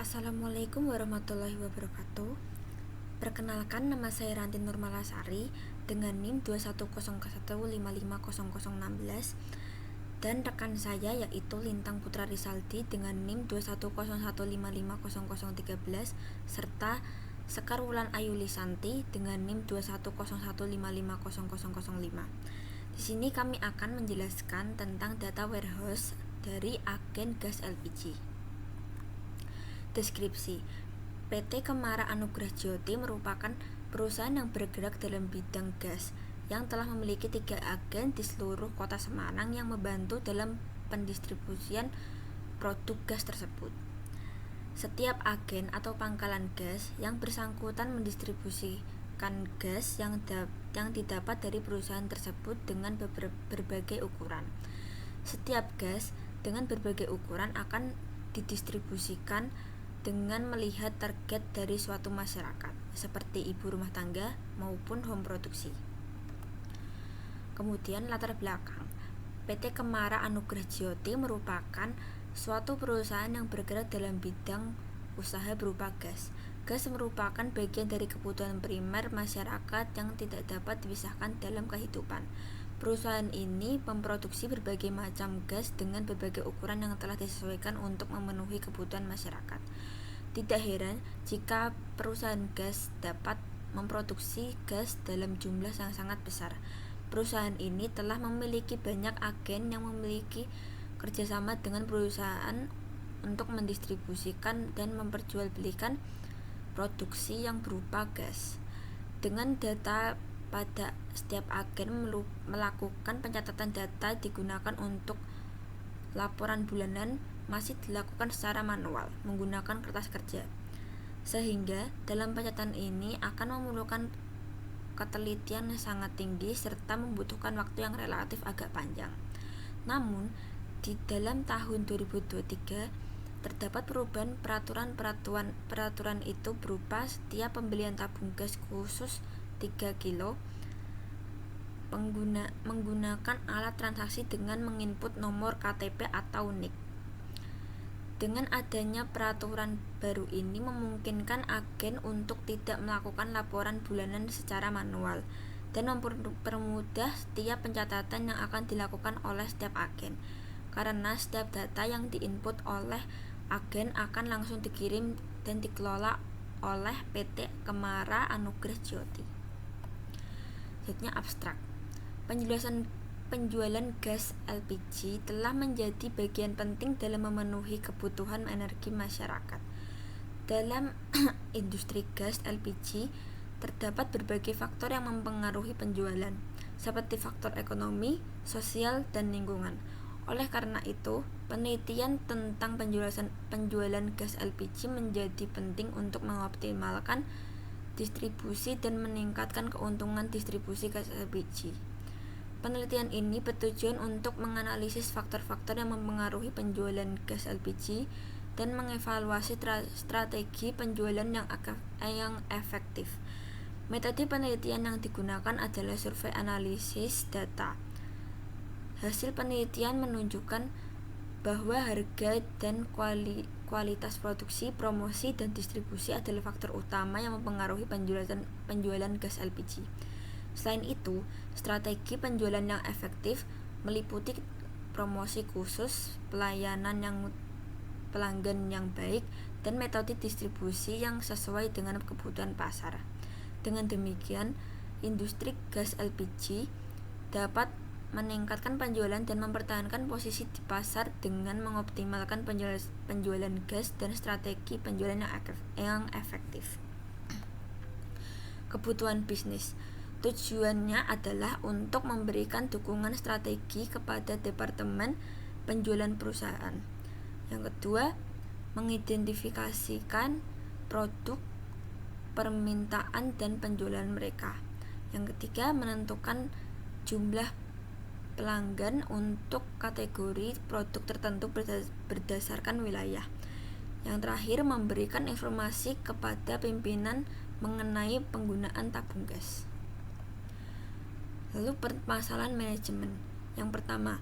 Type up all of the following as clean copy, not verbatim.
Assalamualaikum warahmatullahi wabarakatuh. Perkenalkan, nama saya Ranti Nurmalasari dengan NIM 210155016 dan rekan saya yaitu Lintang Putra Rizaldi dengan NIM 210155013 serta Sekar Wulan Ayu Lisanti dengan NIM 210155005. Di sini kami akan menjelaskan tentang data warehouse dari agen gas LPG. Deskripsi: PT Kemara Anugrah Jyoti merupakan perusahaan yang bergerak dalam bidang gas yang telah memiliki 3 agen di seluruh kota Semarang yang membantu dalam pendistribusian produk gas tersebut. Setiap agen atau pangkalan gas yang bersangkutan mendistribusikan gas yang didapat dari perusahaan tersebut dengan berbagai ukuran. Setiap gas dengan berbagai ukuran akan didistribusikan dengan melihat target dari suatu masyarakat, seperti ibu rumah tangga maupun home produksi. Kemudian latar belakang. PT Kemara Anugrah Jyoti merupakan suatu perusahaan yang bergerak dalam bidang usaha berupa gas. Gas merupakan bagian dari kebutuhan primer masyarakat yang tidak dapat dipisahkan dalam kehidupan. Perusahaan ini memproduksi berbagai macam gas dengan berbagai ukuran yang telah disesuaikan untuk memenuhi kebutuhan masyarakat. Tidak heran jika perusahaan gas dapat memproduksi gas dalam jumlah yang sangat besar. Perusahaan ini telah memiliki banyak agen yang memiliki kerjasama dengan perusahaan untuk mendistribusikan dan memperjualbelikan produksi yang berupa gas. Dengan data pada setiap agen melakukan pencatatan data digunakan untuk laporan bulanan masih dilakukan secara manual menggunakan kertas kerja, sehingga dalam pencatatan ini akan memerlukan ketelitian yang sangat tinggi serta membutuhkan waktu yang relatif agak panjang. Namun di dalam tahun 2023 terdapat perubahan peraturan itu berupa setiap pembelian tabung gas khusus 3 kilo menggunakan alat transaksi dengan menginput nomor KTP atau NIK. Dengan adanya peraturan baru ini memungkinkan agen untuk tidak melakukan laporan bulanan secara manual dan mempermudah setiap pencatatan yang akan dilakukan oleh setiap agen, karena setiap data yang diinput oleh agen akan langsung dikirim dan dikelola oleh PT Kemara Anugrah Jyoti. Selanjutnya abstrak. Penjualan gas LPG telah menjadi bagian penting dalam memenuhi kebutuhan energi masyarakat. Dalam industri gas LPG terdapat berbagai faktor yang mempengaruhi penjualan, seperti faktor ekonomi, sosial, dan lingkungan. Oleh karena itu, penelitian tentang penjualan gas LPG menjadi penting untuk mengoptimalkan distribusi dan meningkatkan keuntungan distribusi gas LPG. Penelitian ini bertujuan untuk menganalisis faktor-faktor yang mempengaruhi penjualan gas LPG dan mengevaluasi strategi penjualan yang efektif. Metode penelitian yang digunakan adalah survei analisis data. Hasil penelitian menunjukkan bahwa harga dan kualitas produksi, promosi, dan distribusi adalah faktor utama yang mempengaruhi penjualan gas LPG. Selain itu, strategi penjualan yang efektif meliputi promosi khusus, pelayanan yang pelanggan yang baik, dan metode distribusi yang sesuai dengan kebutuhan pasar. Dengan demikian, industri gas LPG dapat meningkatkan penjualan dan mempertahankan posisi di pasar dengan mengoptimalkan penjualan gas dan strategi penjualan yang efektif. Kebutuhan bisnis. Tujuannya adalah untuk memberikan dukungan strategi kepada departemen penjualan perusahaan. Yang kedua, mengidentifikasikan produk, permintaan, dan penjualan mereka. Yang ketiga, menentukan jumlah pelanggan untuk kategori produk tertentu berdasarkan wilayah. Yang terakhir, memberikan informasi kepada pimpinan mengenai penggunaan tabung gas. Lalu permasalahan manajemen. Yang pertama,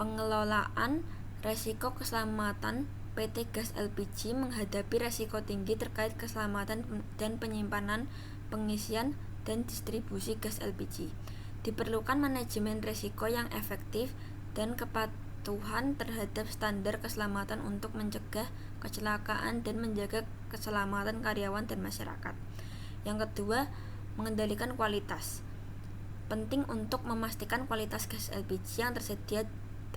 pengelolaan resiko keselamatan PT Gas LPG menghadapi resiko tinggi terkait keselamatan dan penyimpanan, pengisian, dan distribusi gas LPG. Diperlukan manajemen risiko yang efektif dan kepatuhan terhadap standar keselamatan untuk mencegah kecelakaan dan menjaga keselamatan karyawan dan masyarakat. Yang kedua, mengendalikan kualitas. Penting untuk memastikan kualitas gas LPG yang tersedia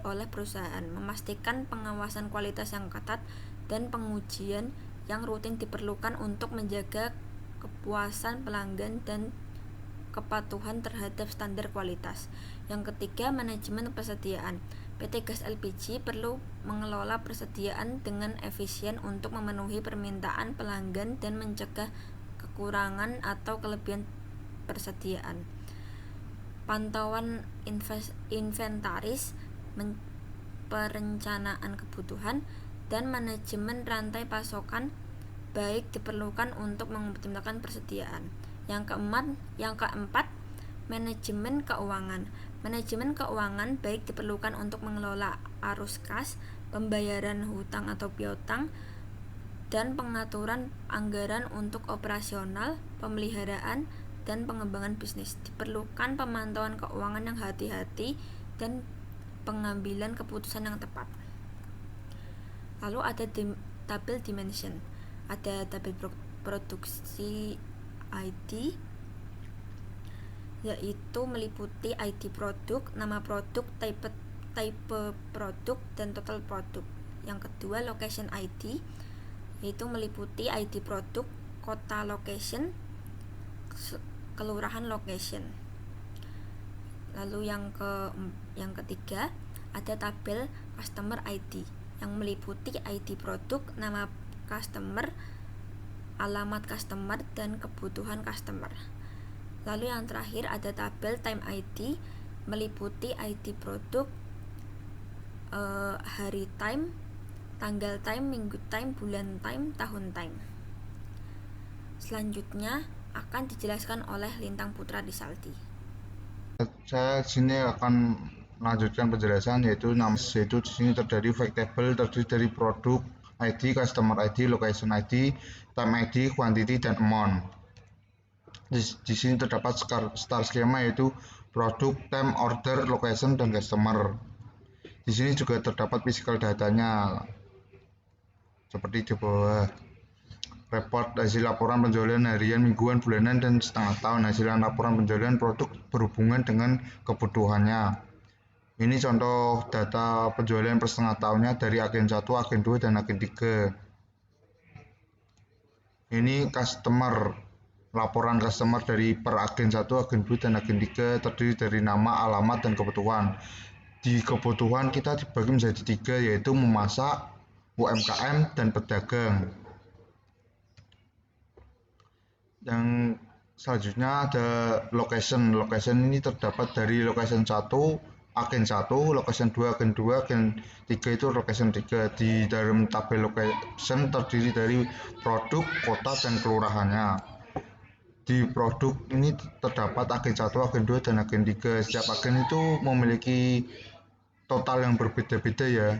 oleh perusahaan, memastikan pengawasan kualitas yang ketat dan pengujian yang rutin diperlukan untuk menjaga kepuasan pelanggan dan kepatuhan terhadap standar kualitas. Yang ketiga, manajemen persediaan. PT Gas LPG perlu mengelola persediaan dengan efisien untuk memenuhi permintaan pelanggan dan mencegah kekurangan atau kelebihan persediaan. Pantauan inventaris, perencanaan kebutuhan, dan manajemen rantai pasokan baik diperlukan untuk mengoptimalkan persediaan. Yang keempat, manajemen keuangan. Manajemen keuangan baik diperlukan untuk mengelola arus kas, pembayaran hutang atau piutang, dan pengaturan anggaran untuk operasional, pemeliharaan, dan pengembangan bisnis. Diperlukan pemantauan keuangan yang hati-hati dan pengambilan keputusan yang tepat. Lalu ada tabel dimension, ada tabel produksi ID, yaitu meliputi ID produk, nama produk, type produk, dan total produk. Yang kedua, location ID, yaitu meliputi ID produk, kota location, kelurahan location. Lalu yang ketiga, ada tabel customer ID yang meliputi ID produk, nama customer, alamat customer, dan kebutuhan customer. Lalu yang terakhir ada tabel time ID meliputi ID produk, hari time, tanggal time, minggu time, bulan time, tahun time. Selanjutnya akan dijelaskan oleh Lintang Putra Disaldi. Saya sini akan melanjutkan penjelasan yaitu di sini terdiri fact table terdiri dari produk ID, customer ID, location ID, time ID, quantity, dan amount. Di sini terdapat star skema yaitu produk, time, order, location, dan customer. Di sini juga terdapat physical datanya seperti di bawah. Report hasil laporan penjualan harian, mingguan, bulanan, dan setengah tahun. Hasil laporan penjualan produk berhubungan dengan kebutuhannya. Ini contoh data penjualan per setengah tahunnya dari agen 1, agen 2, dan agen 3. Ini customer, laporan customer dari per agen 1, agen 2, dan agen 3 terdiri dari nama, alamat, dan kebutuhan. Di kebutuhan kita dibagi menjadi 3, yaitu memasak, UMKM, dan pedagang. Yang selanjutnya ada location. Location ini terdapat dari location 1, agen 1, location 2, agen 2, agen 3 itu location 3. Di dalam tabel location terdiri dari produk, kota, dan kelurahannya. Di produk ini terdapat agen 1, agen 2, dan agen 3. Setiap agen itu memiliki total yang berbeda-beda ya.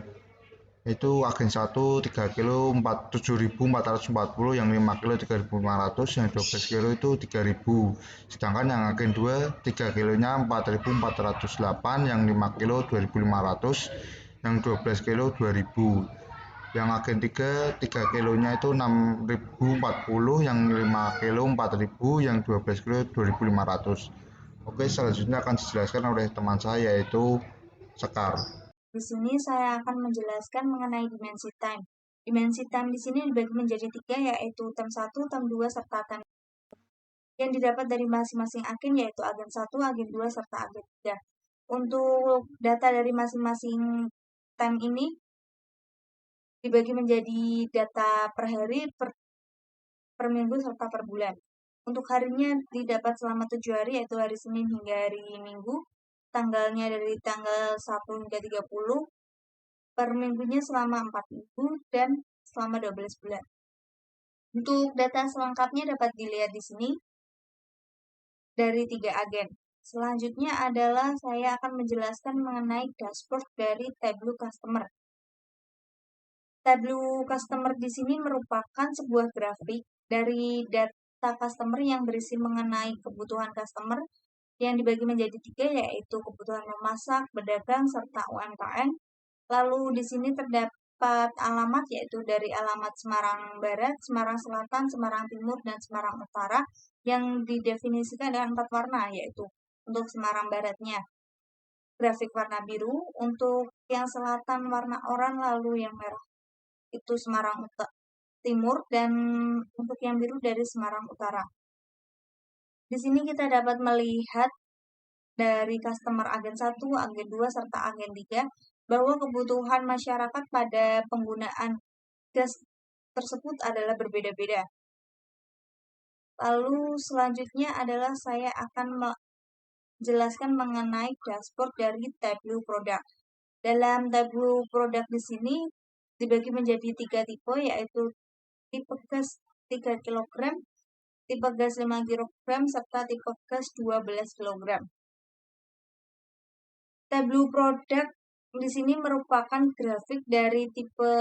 Itu agen 1 3 kilo 7.440, yang 5 kilo 3.500, yang 12 kilo itu 3.000. Sedangkan yang agen 2 3 kilonya 4.408, yang 5 kilo 2.500, yang 12 kilo 2.000. Yang agen 3 kilonya itu 6.040, yang 5 kilo 4.000, yang 12 kilo 2.500. Oke, selanjutnya akan dijelaskan oleh teman saya yaitu Sekar. Di sini saya akan menjelaskan mengenai dimensi time. Dimensi time di sini dibagi menjadi 3, yaitu time 1, time 2, serta time yang didapat dari masing-masing agen, yaitu agen 1, agen 2, serta agen 3. Untuk data dari masing-masing time ini dibagi menjadi data per hari, per minggu, serta per bulan. Untuk harinya didapat selama 7 hari, yaitu hari Senin hingga hari Minggu. Tanggalnya dari tanggal 1 hingga 30, per minggunya selama 4 minggu, dan selama 12 bulan. Untuk data selengkapnya dapat dilihat di sini dari 3 agen. Selanjutnya adalah saya akan menjelaskan mengenai dashboard dari Tableau Customer. Tableau customer di sini merupakan sebuah grafik dari data customer yang berisi mengenai kebutuhan customer yang dibagi menjadi 3, yaitu kebutuhan memasak, berdagang, serta UMKM. Lalu di sini terdapat alamat, yaitu dari alamat Semarang Barat, Semarang Selatan, Semarang Timur, dan Semarang Utara yang didefinisikan dengan 4 warna, yaitu untuk Semarang Baratnya grafik warna biru, untuk yang selatan warna oranye, lalu yang merah itu Semarang Timur, dan untuk yang biru dari Semarang Utara. Di sini kita dapat melihat dari customer agen 1, agen 2, serta agen 3 bahwa kebutuhan masyarakat pada penggunaan gas tersebut adalah berbeda-beda. Lalu selanjutnya adalah saya akan menjelaskan mengenai dashboard dari Tableau produk. Dalam Tableau produk di sini dibagi menjadi 3 tipe, yaitu tipe gas 3 kg, tipe gas 5 kg, serta tipe gas 12 kg. Tableau produk di sini merupakan grafik dari tipe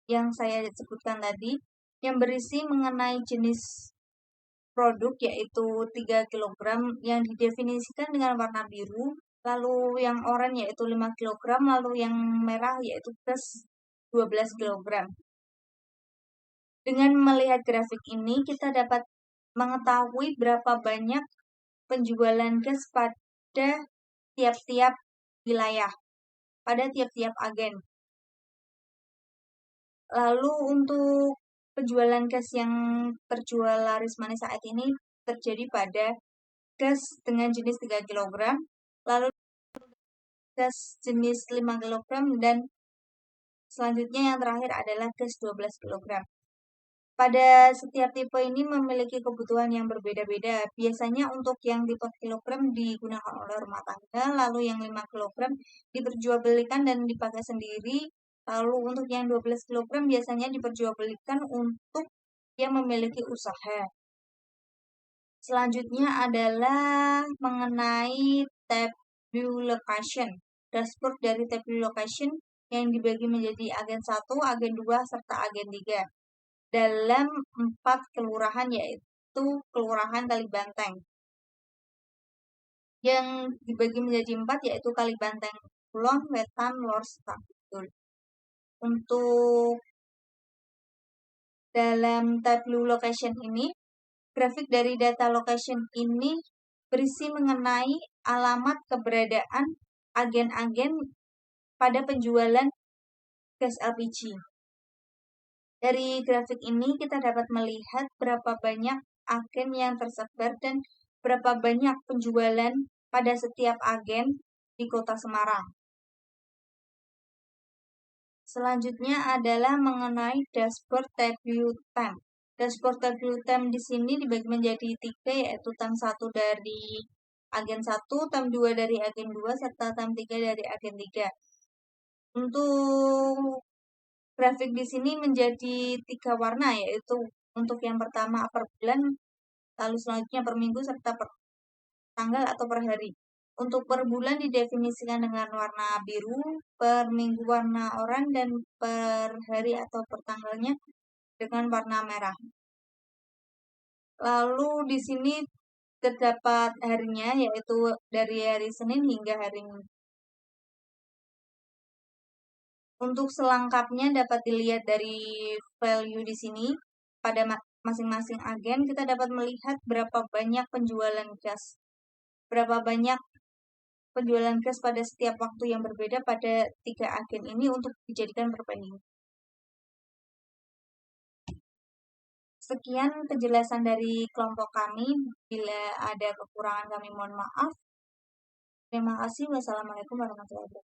yang saya sebutkan tadi, yang berisi mengenai jenis produk, yaitu 3 kg yang didefinisikan dengan warna biru, lalu yang oranye yaitu 5 kg, lalu yang merah yaitu gas 12 kg. Dengan melihat grafik ini, kita dapat mengetahui berapa banyak penjualan gas pada tiap-tiap wilayah, pada tiap-tiap agen. Lalu untuk penjualan gas yang terjual laris manis saat ini terjadi pada gas dengan jenis 3 kg, lalu gas jenis 5 kg, dan selanjutnya yang terakhir adalah gas 12 kg. Pada setiap tipe ini memiliki kebutuhan yang berbeda-beda. Biasanya untuk yang tipe kilogram digunakan oleh rumah tangga, lalu yang 5 kg diperjualbelikan dan dipakai sendiri, lalu untuk yang 12 kg biasanya diperjualbelikan untuk yang memiliki usaha. Selanjutnya adalah mengenai Tableau location. Dashboard dari Tableau location yang dibagi menjadi agen 1, agen 2, serta agen 3. Dalam 4 kelurahan, yaitu Kelurahan Kalibanteng. Yang dibagi menjadi 4 yaitu Kalibanteng Kulon, Wetan, Lor, serta Kidul. Untuk dalam Tableau location ini, grafik dari data location ini berisi mengenai alamat keberadaan agen-agen pada penjualan gas LPG. Dari grafik ini kita dapat melihat berapa banyak agen yang tersebar dan berapa banyak penjualan pada setiap agen di Kota Semarang. Selanjutnya adalah mengenai dashboard Tableau Time. Dashboard Tableau Time di sini dibagi menjadi 3, yaitu time 1 dari agen 1, time 2 dari agen 2, serta time 3 dari agen 3. Untuk grafik di sini menjadi 3 warna, yaitu untuk yang pertama per bulan, lalu selanjutnya per minggu, serta per tanggal atau per hari. Untuk per bulan didefinisikan dengan warna biru, per minggu warna oranye, dan per hari atau per tanggalnya dengan warna merah. Lalu di sini terdapat harinya, yaitu dari hari Senin hingga hari Minggu. Untuk selengkapnya dapat dilihat dari value di sini. Pada masing-masing agen kita dapat melihat berapa banyak penjualan gas. Berapa banyak penjualan gas pada setiap waktu yang berbeda pada 3 agen ini untuk dijadikan perbandingan. Sekian penjelasan dari kelompok kami. Bila ada kekurangan kami mohon maaf. Terima kasih. Wassalamualaikum warahmatullahi wabarakatuh.